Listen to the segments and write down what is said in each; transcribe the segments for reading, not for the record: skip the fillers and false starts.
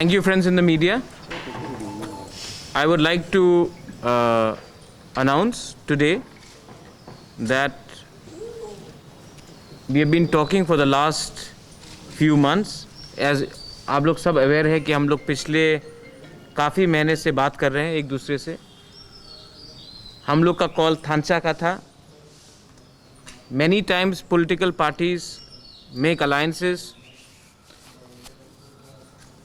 Thank you, friends in the media. I would like to announce today that we have been talking for the last few months. As आप लोग सब aware है कि हम लोग पिछले काफ़ी महीने से बात कर रहे हैं एक दूसरे से. हम लोग का कॉल थानसा का था. Many times political parties make alliances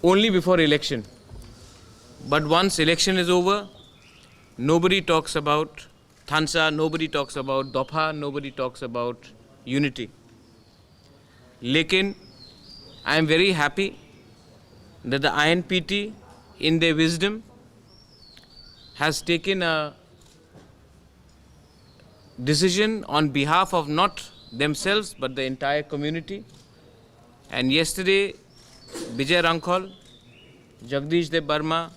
only before election. But once election is over, nobody talks about Thansa, nobody talks about Dopha, nobody talks about unity. Lekin, I am very happy that the INPT, in their wisdom, has taken a decision on behalf of not themselves but the entire community. And yesterday, Vijay Rankhol, Jagdish Dev Burma,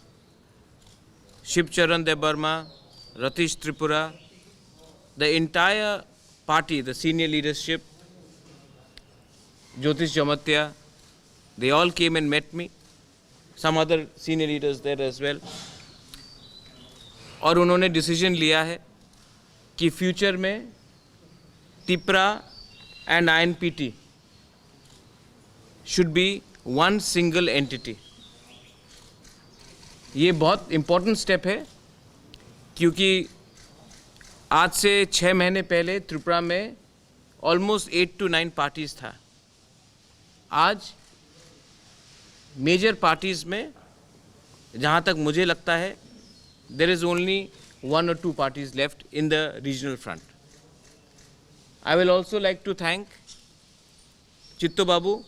Shiv Charan Dev Burma, Ratish Tripura, the entire party, the senior leadership, Jyotish Jamatya, they all came and met me. Some other senior leaders there as well. और उन्होंने decision लिया है कि future में Tipra and INPT should be one single entity. ये बहुत important step है क्योंकि आज से 6 महीने पहले त्रिपुरा में ऑलमोस्ट 8 to 9 पार्टीज़ था. आज मेजर पार्टीज़ में जहाँ तक मुझे लगता है there is only 1 or 2 parties left in the regional front. I will also like to thank चित्तो बाबू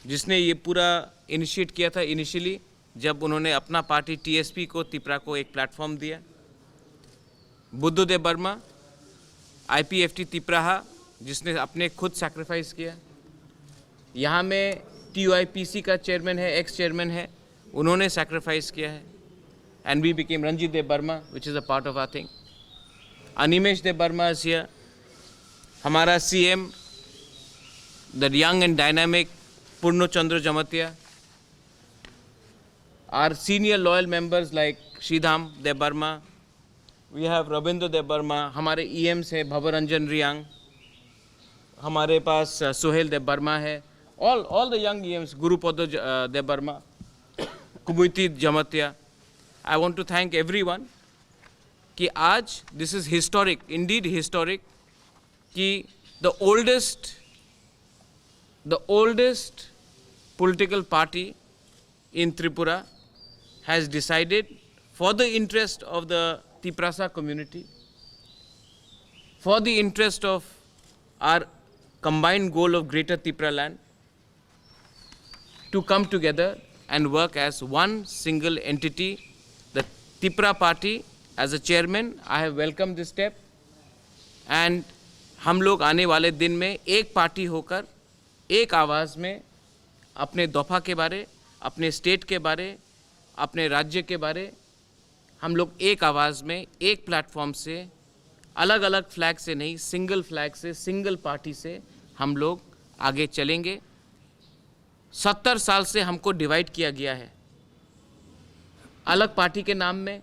जिसने ये पूरा इनिशिएट किया था इनिशियली जब उन्होंने अपना पार्टी TSP को त्रिपुरा को एक प्लेटफॉर्म दिया. बुद्धदेव वर्मा IPFT त्रिपुरा जिसने अपने खुद सैक्रिफाइस किया. यहाँ में TUIPC का चेयरमैन है, एक्स चेयरमैन है, उन्होंने सैक्रिफाइस किया है. And we became Ranjit Dev Burma, which is a part of our thing. Animesh Dev Burma is here. हमारा CM, the young and dynamic Purno Chandra Jamatya. Our senior loyal members like Shridham Dev Burma. We have Rabindra Dev Burma. हमारे EMs है Bhavaranjan Riyang. हमारे पास Sohail Dev Burma है. All the young EMs, Gurupada Dev Burma, Kubuiti Jamatya. I want to thank everyone कि आज this is historic, indeed historic, कि the oldest political party in Tripura has decided for the interest of the Tiprasa community, for the interest of our combined goal of Greater Tripura land, to come together and work as one single entity. The Tripura party, as a chairman, I have welcomed this step, and हम लोग आने वाले दिन में एक party होकर एक आवाज़ में अपने दफा के बारे, अपने स्टेट के बारे, अपने राज्य के बारे हम लोग एक आवाज़ में एक प्लेटफॉर्म से अलग अलग फ्लैग से नहीं, सिंगल फ्लैग से, सिंगल पार्टी से हम लोग आगे चलेंगे. 70 साल से हमको डिवाइड किया गया है अलग पार्टी के नाम में.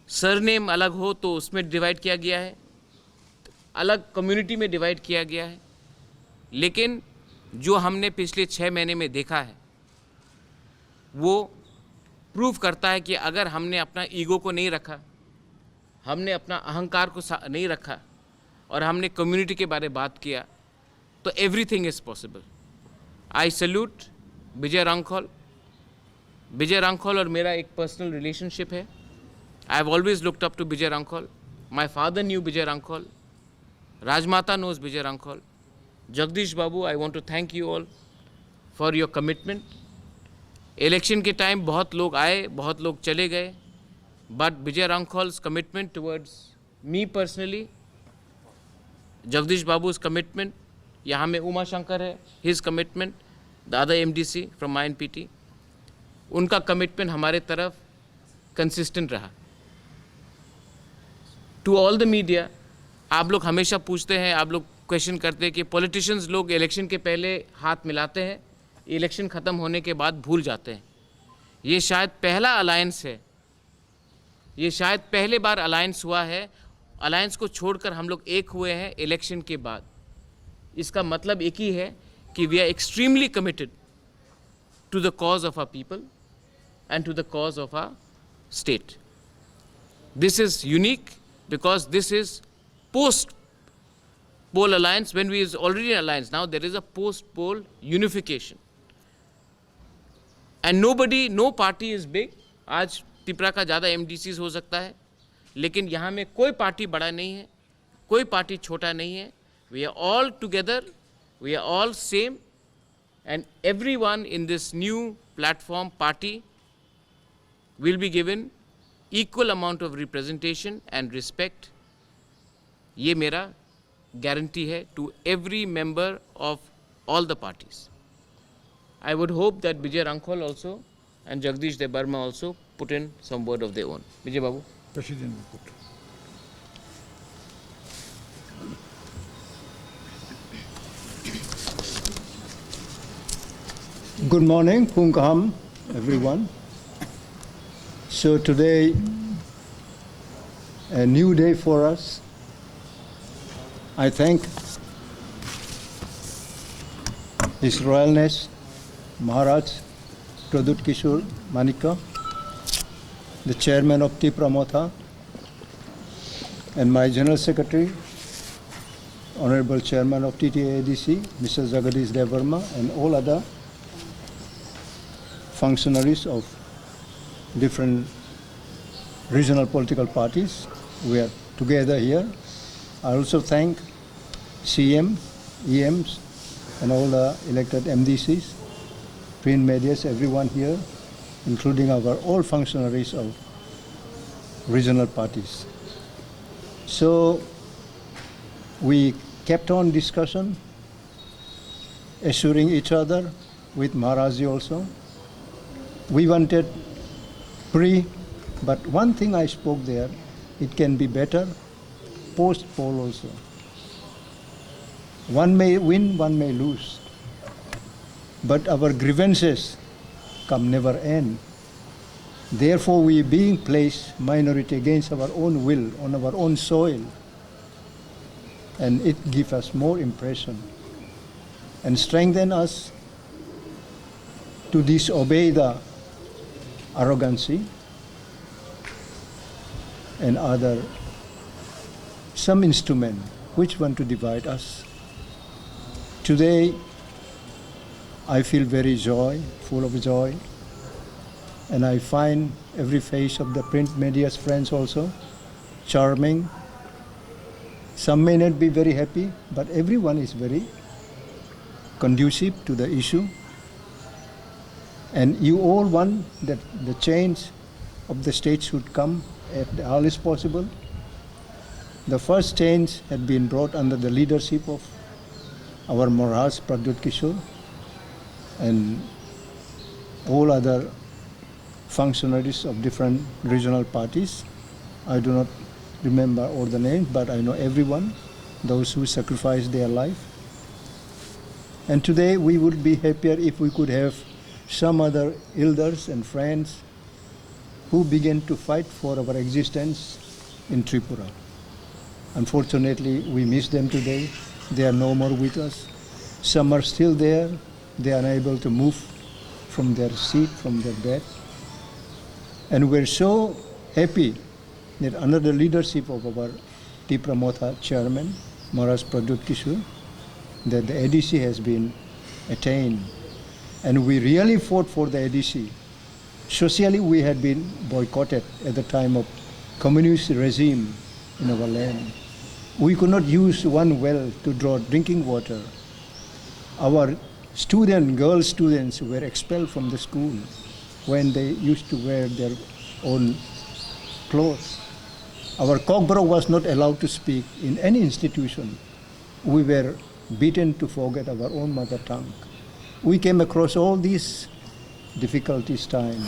सरनेम अलग हो तो उसमें डिवाइड किया गया है, अलग कम्युनिटी में डिवाइड किया गया है. लेकिन जो हमने पिछले 6 महीने में देखा है वो प्रूव करता है कि अगर हमने अपना ईगो को नहीं रखा, हमने अपना अहंकार को नहीं रखा और हमने कम्युनिटी के बारे में बात किया तो everything is possible. I salute Bijoy Hrangkhawl. Bijoy Hrangkhawl और मेरा एक पर्सनल रिलेशनशिप है. I have always looked up to Bijoy Hrangkhawl. My father knew Bijoy Hrangkhawl. Rajmata knows Bijoy Hrangkhawl. Jagdish Babu, I want to thank you all for your commitment. Election के टाइम बहुत लोग आए, बहुत लोग चले गए, but Bijoy Hrangkhawl's commitment towards me personally, Jagdish Babu's commitment, यहाँ में उमा शंकर है, his commitment, the other MDC from INPT, उनका कमिटमेंट हमारे तरफ कंसिस्टेंट रहा. टू ऑल द मीडिया, आप लोग हमेशा पूछते हैं, आप लोग क्वेश्चन करते हैं कि पॉलिटिशियंस लोग इलेक्शन के पहले हाथ मिलाते हैं, इलेक्शन ख़त्म होने के बाद भूल जाते हैं. ये शायद पहला अलायंस है, ये शायद पहले बार अलायंस हुआ है। अलायंस को छोड़कर हम लोग एक हुए हैं इलेक्शन के बाद। इसका मतलब एक ही है कि we are extremely committed to the cause of our people and to the cause of our state. This is unique because this is post-poll alliance. When we is already an alliance, now there is a post-poll unification. And nobody, no party is big. आज त्रिपुरा का ज़्यादा MDCs हो सकता है, लेकिन यहाँ में कोई पार्टी बड़ा नहीं है, कोई पार्टी छोटा नहीं है. We are all together, we are all same, and everyone in this new platform party will be given equal amount of representation and respect. ये मेरा guarantee है to every member of all the parties. I would hope that Vijay Rankhol also and Jagdish Debarma also put in some word of their own. Vijay Babu. President will put. Good morning, Punkaham, everyone. So today, a new day for us. I thank His Royalness Maharaj Pradut Kishore Manika, the Chairman of Tripura Motha, and my General Secretary, Honorable Chairman of TTADC, Mr. Jagadish Devarma, and all other functionaries of different regional political parties. We are together here. I also thank CM, EMs, and all the elected MDCs, print medias, everyone here, including our all functionaries of regional parties. So we kept on discussion, assuring each other with Maharaji also. We wanted pre, but one thing I spoke there, it can be better post-poll also. One may win, one may lose, but our grievances come never end. Therefore, we being placed minority against our own will on our own soil, and it gives us more impression and strengthen us to disobey the arrogancy and other some instrument which want to divide us. Today I feel very full of joy, and I find every face of the print media's friends also charming. Some may not be very happy, but everyone is very conducive to the issue. And you all want that the change of the state should come at the earliest possible. The first change had been brought under the leadership of our Maharaj Pradut Kishore and all other functionaries of different regional parties. I do not remember all the names, but I know everyone, those who sacrificed their life. And today we would be happier if we could have some other elders and friends who began to fight for our existence in Tripura. Unfortunately, we miss them today. They are no more with us. Some are still there. They are unable to move from their seat, from their bed. And we're so happy that under the leadership of our Tripura Motha chairman, Maharaj Pradut Kishore, that the ADC has been attained. And we really fought for the ADC. Socially, we had been boycotted at the time of communist regime in our land. We could not use one well to draw drinking water. Our girl students were expelled from the school when they used to wear their own clothes. Our cockbrow was not allowed to speak in any institution. We were beaten to forget our own mother tongue. We came across all these difficulties time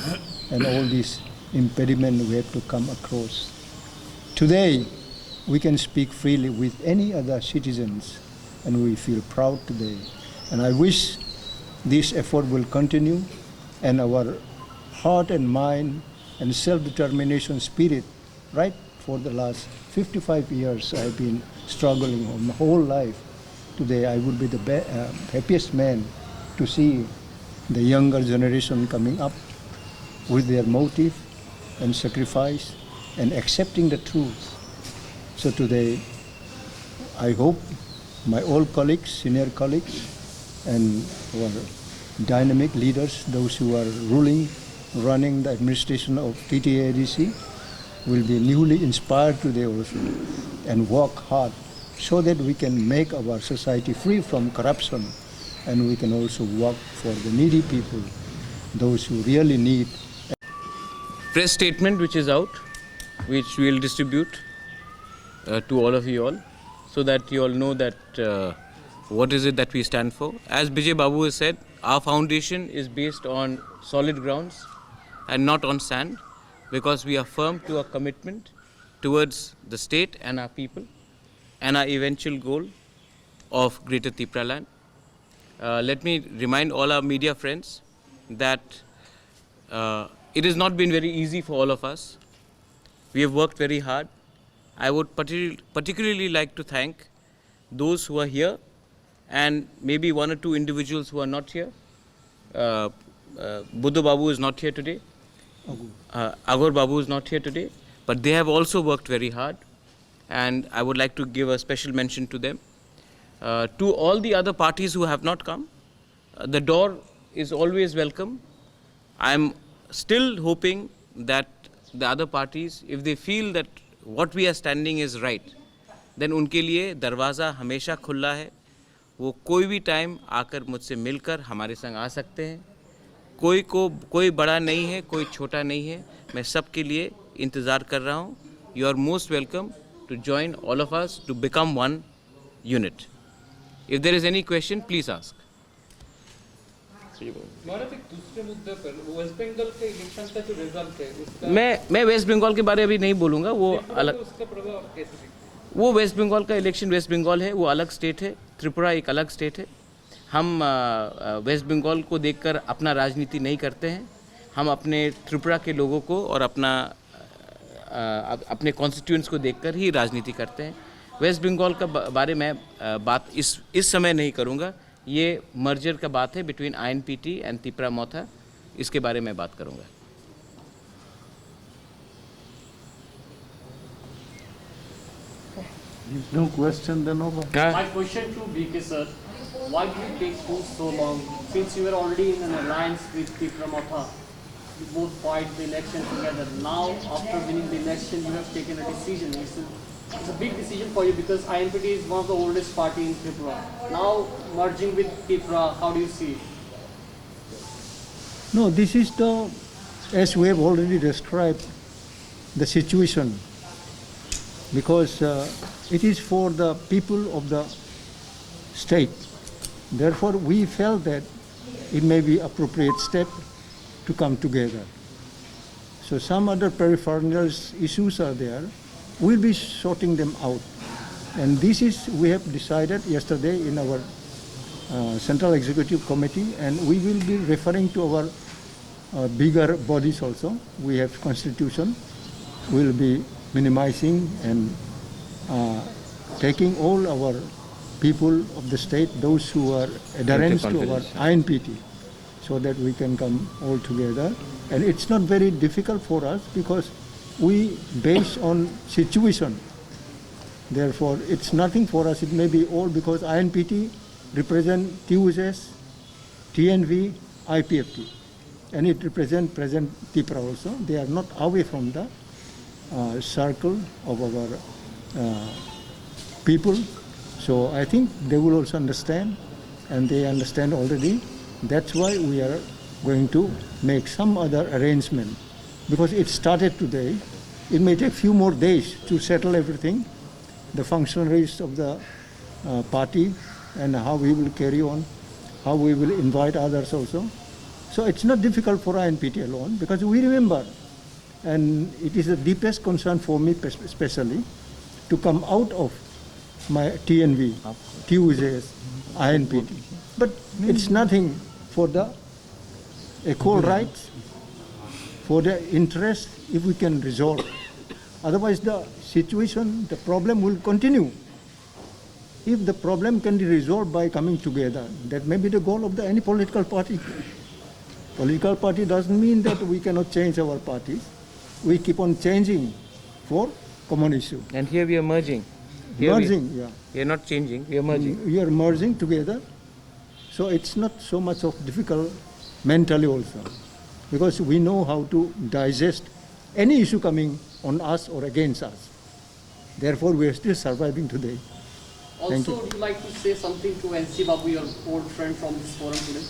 and all these impediments we had to come across. Today, we can speak freely with any other citizens, and we feel proud today. And I wish this effort will continue, and our heart and mind and self-determination spirit, right? For the last 55 years, I've been struggling my whole life. Today, I would be the happiest man to see the younger generation coming up with their motive and sacrifice and accepting the truth. So today, I hope my old colleagues, senior colleagues, and our dynamic leaders, those who are running the administration of TTADC, will be newly inspired today also and work hard so that we can make our society free from corruption, and we can also work for the needy people, those who really need. Press statement which is out, which we will distribute to all of you all, so that you all know that what is it that we stand for. As Bijay Babu has said, our foundation is based on solid grounds and not on sand, because we are firm to our commitment towards the state and our people and our eventual goal of Greater Tripura land. Let me remind all our media friends that it has not been very easy for all of us. We have worked very hard. I would particularly like to thank those who are here and maybe one or two individuals who are not here. Buddha Babu is not here today. Agor Babu is not here today, but they have also worked very hard, and I would like to give a special mention to them. To all the other parties who have not come, the door is always welcome. I am still hoping that the other parties, if they feel that what we are standing is right, then उनके लिए दरवाज़ा हमेशा खुला है. वो कोई भी time आकर मुझसे मिलकर हमारे संग आ सकते हैं. कोई बड़ा नहीं है, कोई छोटा नहीं है. मैं सबके लिए इंतज़ार कर रहा हूँ. You are most welcome to join all of us to become one unit. If there is any question, please ask. महाराज एक दूसरे मुद्दे पर वेस्ट बंगाल के इलेक्शन का जो रिजल्ट है उसका मैं वेस्ट बंगाल के बारे में अभी नहीं बोलूँगा. वो अलग, उसका प्रभाव कैसे दिखता है? वो वेस्ट बंगाल का इलेक्शन, वेस्ट बंगाल है, वो अलग स्टेट है. त्रिपुरा एक अलग स्टेट है. हम वेस्ट बंगाल को देखकर अपना राजनीति नहीं करते हैं. हम अपने त्रिपुरा के लोगों को और अपने कॉन्स्टिट्यूएंट्स को देखकर ही राजनीति करते हैं. वेस्ट बंगाल का बारे में बात इस समय नहीं करूँगा. ये मर्जर का बात है बिटवीन INPT एंड त्रिपुरा मोथा. इसके बारे में बात करूँगा. No question then over. My question to BK sir, why did it take so long? Since you were already in an alliance with Tripura Motha, you both fight the election together. Now, after winning the election, you have taken a decision. It's a big decision for you because INPT is one of the oldest party in Tripura. Now, merging with Tripura, how do you see it? No, this is as we have already described, the situation. Because it is for the people of the state. Therefore, we felt that it may be appropriate step to come together. So some other peripheral issues are there. We'll be sorting them out. And this is, we have decided yesterday in our Central Executive Committee, and we will be referring to our bigger bodies also. We have constitution. We'll be minimizing and taking all our people of the state, those who are adherents to our INPT, so that we can come all together. And it's not very difficult for us because we base on situation. Therefore, it's nothing for us. It may be all because INPT represent TUSS, TNV, IPFT, and it represent present Tripura also. They are not away from the circle of our people. So I think they will also understand, and they understand already. That's why we are going to make some other arrangement, because it started today. It may take few more days to settle everything, the functionaries of the party, and how we will carry on, how we will invite others also. So it's not difficult for INPT alone, because we remember, and it is the deepest concern for me especially, to come out of my TNV, TUSS, INPT. But it's nothing for the equal rights for the interest if we can resolve. Otherwise, the situation, the problem will continue. If the problem can be resolved by coming together, that may be the goal of any political party. Political party doesn't mean that we cannot change our parties. We keep on changing for common issue. And here we are merging. Merging, yeah. We are not changing, we are merging. We are merging together. So it's not so much of difficult mentally also, because we know how to digest any issue coming on us or against us. Therefore, we are still surviving today. Thank Also, would you like to say something to NC Babu, your old friend from this forum today?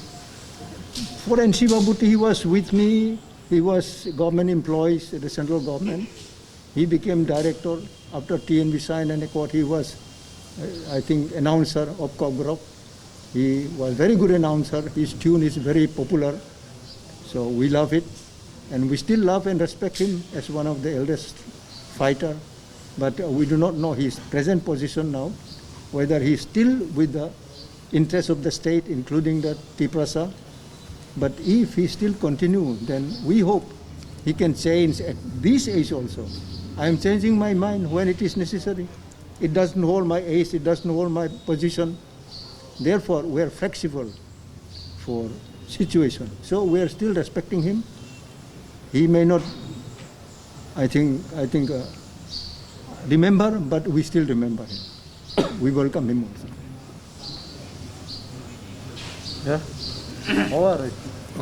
For NC Babuti, he was with me. He was government employee at the central government. He became director after TNB signed an accord. He was, I think, announcer of Kogrov. He was very good announcer. His tune is very popular. So we love it. And we still love and respect him as one of the eldest fighter. But we do not know his present position now, whether he is still with the interests of the state, including the Tiprasa. But if he still continue, then we hope he can change at this age also. I am changing my mind when it is necessary. It doesn't hold my age, it doesn't hold my position. Therefore, we are flexible for situation. So we are still respecting him. He may not, I think, remember, but we still remember him. We welcome him also. Yeah. All right.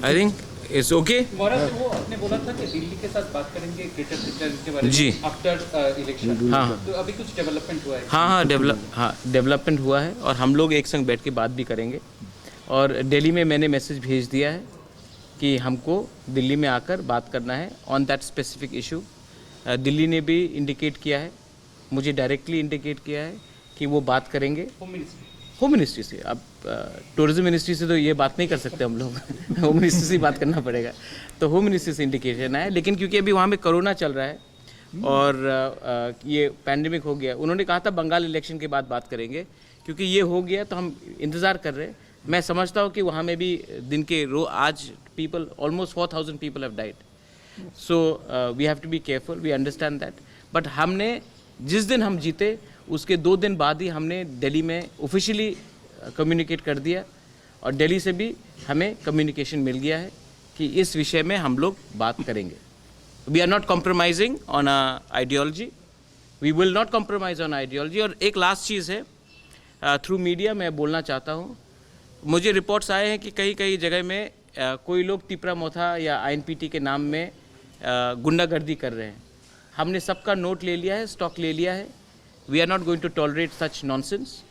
I think it's okay. महाराज वो आपने बोला था कि दिल्ली के साथ बात करेंगे greater picture के बारे जी। में आफ्टर इलेक्शन। हाँ। तो अभी कुछ डेवलपमेंट हुआ है? हाँ डेवलपमेंट हुआ है और हम लोग एक संग बैठ के बात भी करेंगे। और दिल्ली में मैंने मैसेज भेज दिया है कि हमको दिल्ली में आकर बात करना है on that specific issue. Delhi ने भी इंडिकेट किया है, मुझे डायरेक्टली इंडिकेट किया है कि वो बात करेंगे होम मिनिस्ट्री से। अब टूरिज्म मिनिस्ट्री से तो ये बात नहीं कर सकते हम लोग होम मिनिस्ट्री से ही बात करना पड़ेगा। तो होम मिनिस्ट्री से इंडिकेशन आया, लेकिन क्योंकि अभी वहाँ में कोरोना चल रहा है और ये पैंडेमिक हो गया, उन्होंने कहा था बंगाल इलेक्शन के बाद बात करेंगे। क्योंकि ये हो गया तो हम इंतज़ार कर रहे हैं। मैं समझता हूँ कि वहाँ में भी दिन के आज people almost 4000 people have died. So we have to be careful, we understand that. But हमने जिस दिन हम जीते उसके 2 दिन बाद ही हमने दिल्ली में ऑफिशियली कम्युनिकेट कर दिया और दिल्ली से भी हमें कम्युनिकेशन मिल गया है कि इस विषय में हम लोग बात करेंगे। We are not compromising on ideology, we will not compromise on ideology. और एक लास्ट चीज़ है, थ्रू मीडिया मैं बोलना चाहता हूँ, मुझे रिपोर्ट्स आए हैं कि कई जगह में कोई लोग तिपरा मोथा या आईएनपीटी के नाम में गुंडागर्दी कर रहे हैं। हमने सबका नोट ले लिया है, स्टॉक ले लिया है। We are not going to tolerate such nonsense.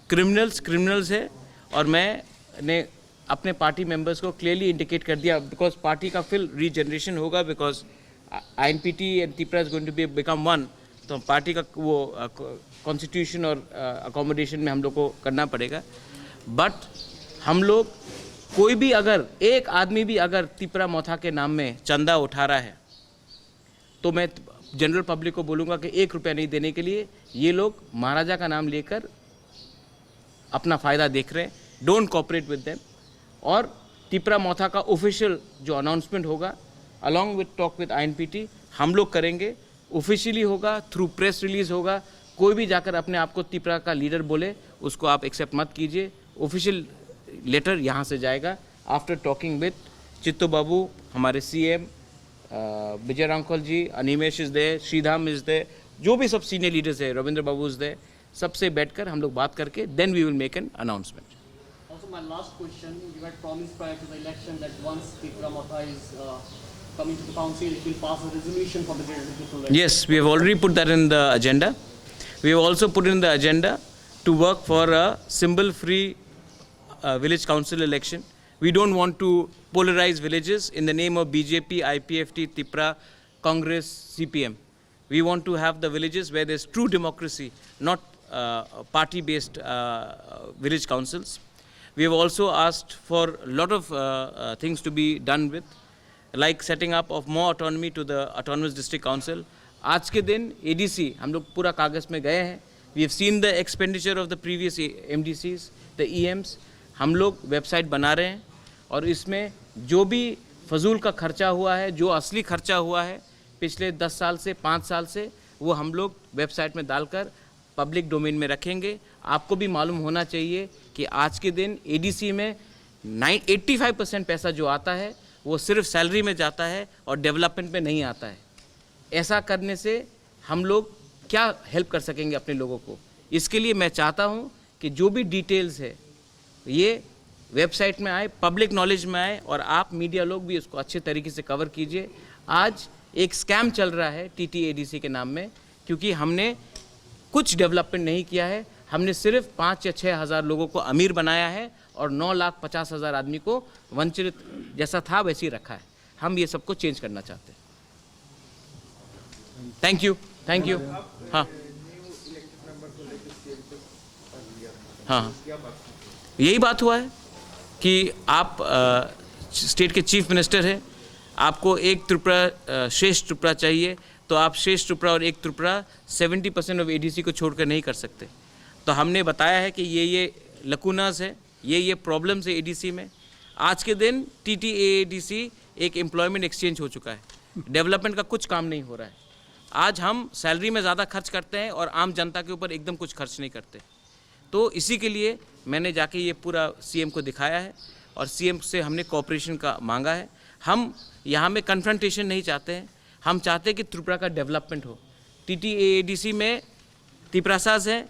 Criminals है। और मैंने अपने पार्टी मेंबर्स को क्लियरली इंडिकेट कर दिया, बिकॉज पार्टी का फिर रीजनरेशन होगा, because INPT and Tipra is going to be become one. तो पार्टी का वो कॉन्स्टिट्यूशन और अकोमोडेशन में हम लोग को करना पड़ेगा। बट हम लोग कोई भी अगर एक आदमी भी अगर तिपरा मोथा के नाम में चंदा उठा रहा है तो मैं जनरल पब्लिक को बोलूँगा कि 1 रुपया नहीं देने के लिए ये लोग महाराजा का नाम लेकर अपना फ़ायदा देख रहे हैं। Don't cooperate with them. और तिपरा मोथा का ऑफिशियल जो अनाउंसमेंट होगा अलॉन्ग विद टॉक विद आईएनपीटी हम लोग करेंगे, ऑफिशियली होगा, थ्रू प्रेस रिलीज होगा। कोई भी जाकर अपने आप को तिपरा का लीडर बोले उसको आप एक्सेप्ट मत कीजिए। ऑफिशियल लेटर यहाँ से जाएगा after talking with Chitto Babu, हमारे CM, Bijoy Hrangkhawl ji, Animesh is there, Sridham is there, जो भी सब सीनियर लीडर्स है, रविंद्र बाबू इज दे, सबसे बैठकर हम लोग बात करके then we will make an announcement. Also, my last question, you had promised prior to the election that once Tripura Motha is coming to the council, it will pass a resolution for the greater people. Yes, we have already put that in the agenda. We have also put in the agenda to work for a symbol-free village council election. We don't want to polarize villages in the name of BJP, IPFT, Tipra, Congress, CPM. We want to have the villages where there's true democracy, not party-based village councils. We have also asked for a lot of things to be done with, like setting up of more autonomy to the autonomous district council. आज के दिन ADC हम लोग पूरा कागज़ में गए हैं। We have seen the expenditure of the previous MDCs, the EMs. हम लोग वेबसाइट बना रहे हैं और इसमें जो भी फजूल का खर्चा हुआ है, जो असली खर्चा हुआ है पिछले 10 साल से 5 साल से, वो हम लोग वेबसाइट में डालकर पब्लिक डोमेन में रखेंगे। आपको भी मालूम होना चाहिए कि आज के दिन एडीसी में 85% पैसा जो आता है वो सिर्फ सैलरी में जाता है और डेवलपमेंट में नहीं आता है। ऐसा करने से हम लोग क्या हेल्प कर सकेंगे अपने लोगों को? इसके लिए मैं चाहता हूँ कि जो भी डिटेल्स है ये वेबसाइट में आए, पब्लिक नॉलेज में आए, और आप मीडिया लोग भी उसको अच्छे तरीके से कवर कीजिए। आज एक स्कैम चल रहा है TTADC के नाम में, क्योंकि हमने कुछ डेवलपमेंट नहीं किया है। हमने सिर्फ 5 या 6 हज़ार लोगों को अमीर बनाया है और 9,50,000 आदमी को वंचित जैसा था वैसे ही रखा है। हम ये सबको चेंज करना चाहते हैं। Thank you, thank you. हाँ हाँ, यही बात हुआ है कि आप स्टेट के चीफ मिनिस्टर हैं, आपको एक त्रिपुरा श्रेष्ठ त्रिपुरा चाहिए, तो आप श्रेष्ठ त्रिपुरा और एक त्रिपुरा 70% ऑफ एडीसी को छोड़कर नहीं कर सकते। तो हमने बताया है कि ये लकूनास है, ये प्रॉब्लम्स है एडीसी में। आज के दिन TTADC एक एम्प्लॉयमेंट एक्सचेंज हो चुका है, डेवलपमेंट का कुछ काम नहीं हो रहा है। आज हम सैलरी में ज़्यादा खर्च करते हैं और आम जनता के ऊपर एकदम कुछ खर्च नहीं करते। तो इसी के लिए मैंने जाके ये पूरा CM को दिखाया है और CM से हमने कोऑपरेशन का मांगा है। हम यहाँ में कन्फ्रंटेशन नहीं चाहते हैं, हम चाहते हैं कि त्रिपुरा का डेवलपमेंट हो। TTADC में तिपरासाज हैं,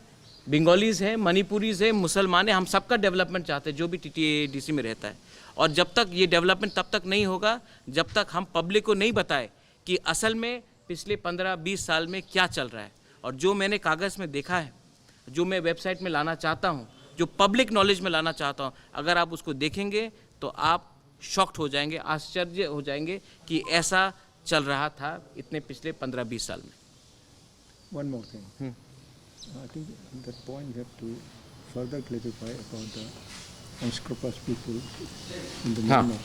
बंगालीज़ हैं, मणिपुरीज़ हैं, मुसलमान हैं, हम सबका डेवलपमेंट चाहते हैं जो भी TTADC में रहता है। और जब तक ये डेवलपमेंट तब तक नहीं होगा जब तक हम पब्लिक को नहीं बताए कि असल में पिछले 15-20 साल में क्या चल रहा है। और जो मैंने कागज़ में देखा है, जो मैं वेबसाइट में लाना चाहता हूँ, जो पब्लिक नॉलेज में लाना चाहता हूँ, अगर आप उसको देखेंगे तो आप शॉक्ड हो जाएंगे, आश्चर्य हो जाएंगे कि ऐसा चल रहा था इतने पिछले 15-20 साल में। One more thing. I think that point you have to further clarify about the unscrupulous people in the हाँ। movement.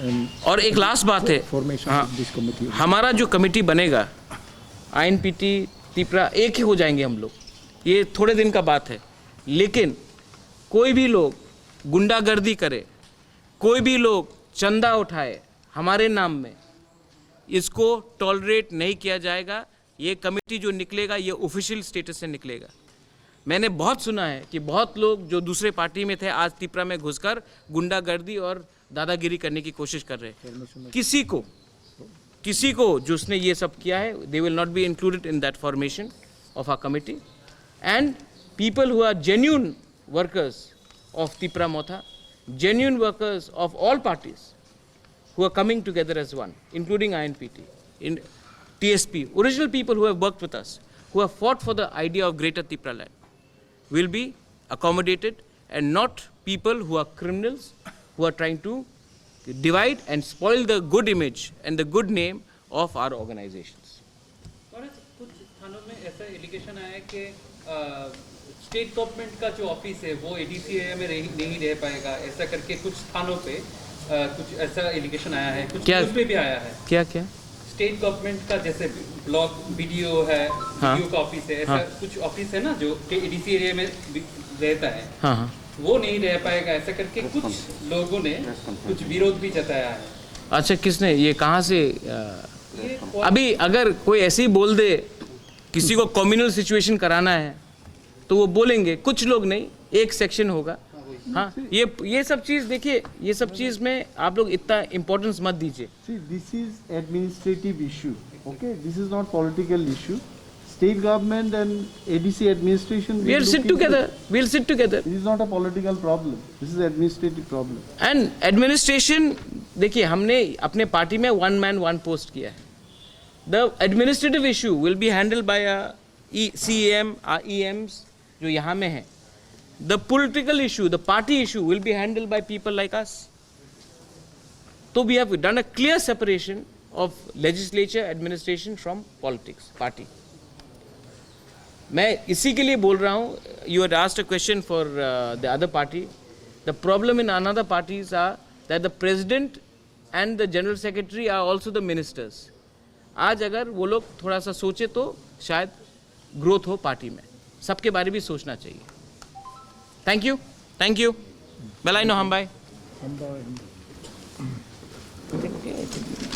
And और एक लास्ट बात है, formation हाँ, of this committee. हमारा जो कमेटी बनेगा INPT त्रिपुरा एक ही हो जाएंगे हम लोग, ये थोड़े दिन का बात है। लेकिन कोई भी लोग गुंडागर्दी करे, कोई भी लोग चंदा उठाए हमारे नाम में, इसको टॉलरेट नहीं किया जाएगा। ये कमेटी जो निकलेगा ये ऑफिशियल स्टेटस से निकलेगा। मैंने बहुत सुना है कि बहुत लोग जो दूसरे पार्टी में थे आज त्रिपुरा में घुसकर गुंडागर्दी और दादागिरी करने की कोशिश कर रहे हैं। किसी को जिसने ये सब किया है, they will not be included in that formation of our committee. And people who are genuine workers of Tripura Motha, genuine workers of all parties who are coming together as one, including INPT, in TSP, original people who have worked with us, who have fought for the idea of Greater Tripura land, will be accommodated, and not people who are criminals, who are trying to divide and spoil the good image and the good name of our organizations. कुछ स्थानों में ऐसा allegation आया है कि state government का जो office है वो ADC एरिया में नहीं रह पाएगा, ऐसा करके कुछ स्थानों पे कुछ ऐसा एलिगेशन आया है, कुछ न्यूज़ में भी आया है। क्या स्टेट गवर्नमेंट का जैसे ब्लॉक BDO है, BDO का ऑफिस है, ऐसा कुछ ऑफिस है ना जो ADC एरिया में रहता है, हाँ, वो नहीं रह पाएगा, ऐसा करके कुछ लोगों ने कुछ विरोध भी जताया है। अच्छा, किसने ये, कहाँ से? अभी अगर कोई ऐसे ही बोल दे, किसी को कम्युनल सिचुएशन कराना है तो वो बोलेंगे, कुछ लोग नहीं, एक सेक्शन होगा। हाँ, ये सब चीज़ देखिए, ये सब चीज़ में आप लोग इतना इम्पोर्टेंस मत दीजिए। See, this is administrative issue. Okay, this is not political issue. State government and ADC administration. We'll sit together. We'll sit together. This is not a political problem. This is administrative problem. And administration, देखिए हमने अपने party में 1 man 1 post किया है। The administrative issue will be handled by CEM, EMs जो यहाँ में है। The political issue, the party issue will be handled by people like us. So we have done a clear separation of legislature, administration from politics, party. मैं इसी के लिए बोल रहा हूँ, you had asked a question for the other party. The problem in another parties are that the president and the general secretary are also the ministers. आज अगर वो लोग थोड़ा सा सोचे तो शायद ग्रोथ हो पार्टी में, सबके बारे में सोचना चाहिए। थैंक यू, बेलाई नो हम बाय। Secretary, I think.